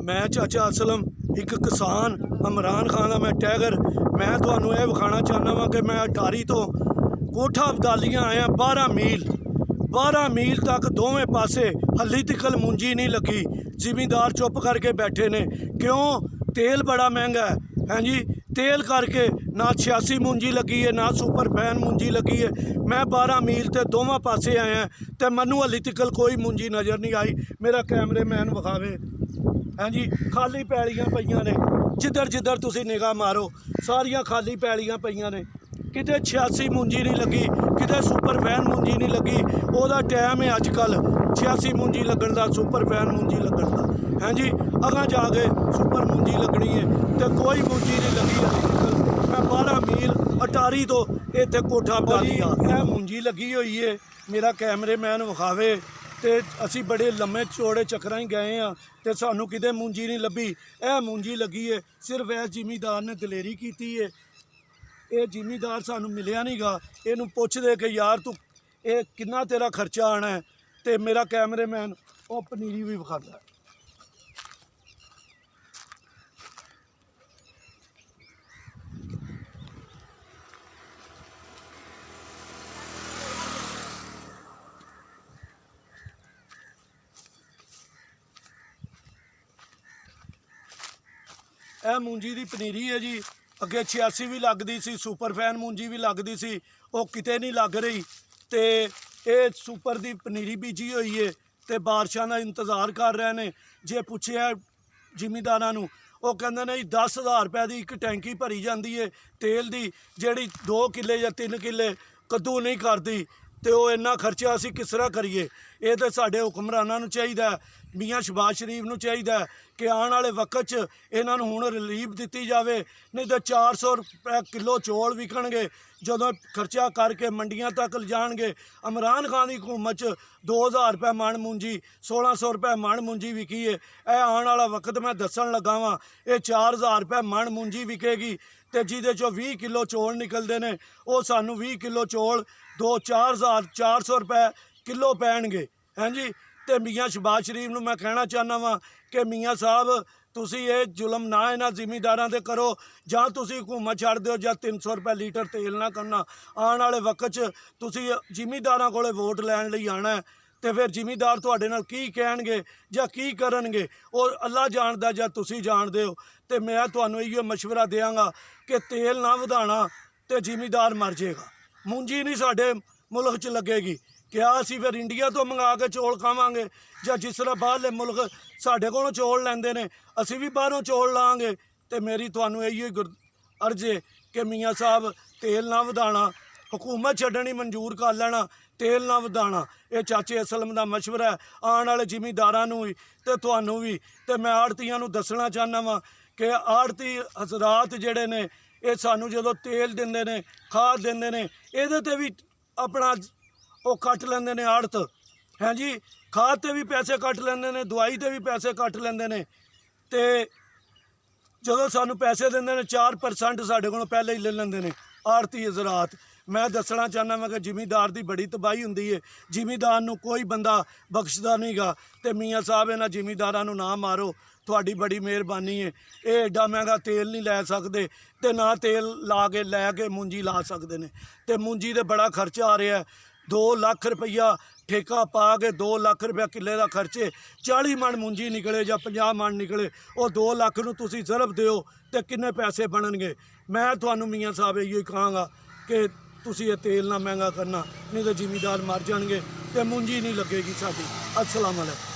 मैं चाचा असलम एक किसान इमरान खान का मैं टैगर। मैं तुहानू यह विखाना चाहना वा कि मैं अटारी तो कोठा अबदालियाँ आया 12 मील तक दोवें पासे हली तिकल मुंजी नहीं लगी। जिमीदार चुप करके बैठे ने, क्यों? तेल बड़ा महंगा है जी। तेल करके ना 86 मुंजी लगी है, ना सुपर फैन मुंजी लगी है। मैं 12 मील ते दोवें पासे आया तो मैनू हली तिकल कोई मुंजी नज़र नहीं आई। मेरा कैमरे मैन विखावे हैं जी। खाली पैलियां पईयां ने, जिधर जिधर तुसी निगाह मारो सारियां खाली पैलियां पईयां ने। किते 86 मुंजी नहीं लगी, किते सुपर फैन मुंजी नहीं लगी। ओहदा टाइम है अजकल 86 मुंजी लगन दा, सुपर फैन मुंजी लगन दा हैं जी। अगां जाके सुपर मुंजी लगनी है तो कोई मुंजी नहीं लगी। मैं 12 मील अटारी तो इत्थे कोठा अबदाली आ गया। मुंजी लगी हुई है, मेरा कैमरे मैन विखावे। तो असी बड़े लम्मे चौड़े चक्कर ही गए हाँ तो सानू किते मुंजी नहीं लभी। यह मुंजी लगी है, सिर्फ इस जिमीदार ने दलेरी की है। ये जिमीदार सानू मिलिया नहीं गा। इनू पुछदे कि यार तू ये कितना तेरा खर्चा आना है। तो मेरा कैमरे मैन वो पनीरी भी विखाता है। यह मूंजी की पनीरी है जी। अगे 86 भी लगती सी, सुपर फैन मूंजी भी लगती सी, वो किते नहीं लग रही। तो ये सुपर की पनीरी बीजी हुई है तो बारिशों का इंतज़ार कर रहे हैं। जे पुछया जिमीदारां नूं, वो कहंदे ने 10,000 रुपए की एक टैंकी भरी जाती है तेल की, जिहड़ी 2 किले या 3 किले कद्दू नहीं करती। तो वो इन्ना खर्चा असी किस तरह करिए? ये तो साडे हुक्मरानां नूं चाहिदा है, मियाँ शहबाज शरीफ नूं चाहिदा है कि आने वाले वक्त च इन्हां नूं हुण रिलीफ दित्ती जावे। नहीं तो 400 रुपए किलो चौल विकणगे जदों खर्चा करके मंडियां तक लिजाणगे। इमरान खान की हुकूमत च 2,000 रुपए मण मूंजी, 1,600 रुपए मण मूंजी विकी है। यह आने वाला वक्त मैं दसन लगा वां, ये 4,000 रुपए मण मूंजी विकेगी तो जिहदे चों 20 किलो चौल निकलते हैं। वो सानू 20 किलो चौल 4,000 रुपए किलो पैणगे हैं जी। तो मियाँ शहबाज शरीफ नूं मैं कहना चाहना वा कि मियाँ साहब तुसी ये जुल्म ना इन्हां जिमीदारां ते करो, जां तुसी हुकूमत छड्ड दिओ जां 300 रुपए लीटर तेल ना करना। आने वाले वक्त च तुसी जिमीदारां कोले वोट लैण लई आना है तो फिर जिमीदार तुहाडे नाल की कहणगे जां की करनगे और अल्लाह जानदा जां तुसी जाणदे हो। तो मैं तुहानूं इहो मशवरा देआंगा कि तेल ना वधाणा तो जिमीदार मर जाएगा। मूंजी नहीं साडे मुल्क च लगेगी। क्या असी फिर इंडिया तो मंगा के चौल खावांगे जां जिस तरह बाहरले मुल्क साडे कोलों चौल लैंदे ने असी भी बाहरों चौल लांगे? तो मेरी तुहानूं इहो अर्ज है कि मियाँ साहब तेल ना वधाणा, हुकूमत छड्डणी मंजूर कर लेना, तेल ना वधाणा। ये चाचे असलम का मशवरा है आने वाले जिमीदारां नूं भी ते तुहानूं भी। तो मैं आड़तियां नूं दसना चाहना वा कि आड़ती हजरात जिहड़े ने ये सानू जदों तेल दिंदे ने, खाद दिंदे ने, इहदे ते भी अपना वो कट लेंदे ने आड़त हैं जी। खाद ते भी पैसे कट लेंदे ने, दवाई ते भी पैसे कट लेंदे ने। तो जदों सानू पैसे देंदे ने 4% साडे कोलों पहले ही ले लेंदे ने आड़ती हजरात। मैं दसना चाहना मैं कि जिमीदार की बड़ी तबाही हुंदी है, जिमीदार नूं कोई बंदा बख्शदा नहीं गा। तो मियाँ साहब इन्हां जिमीदारां नूं ना मारो, तुहाडी बड़ी मेहरबानी है। ये एडा महंगा तेल नहीं लै सकते तो ना तेल ला के लैके मूंजी ला सकते हैं। तो मूंजी ते बड़ा खर्चा आ रहा है। 2 लाख रुपया ठेका पा के 2 लाख रुपया किले का खर्चे, 40 मण मूंजी निकले जां 50 मण निकले, वो 2 लाख नूं तुसीं सिर्फ दिओ तो किन्ने पैसे बनणगे? मैं तुहानूं मियाँ साहब इहो ही कहांगा कि तुसीं ये तेल ना महंगा करना, नहीं तो जिमीदार मर जाणगे तो मूंजी नहीं लगेगी साडी। अस्सलाम वालेकुम।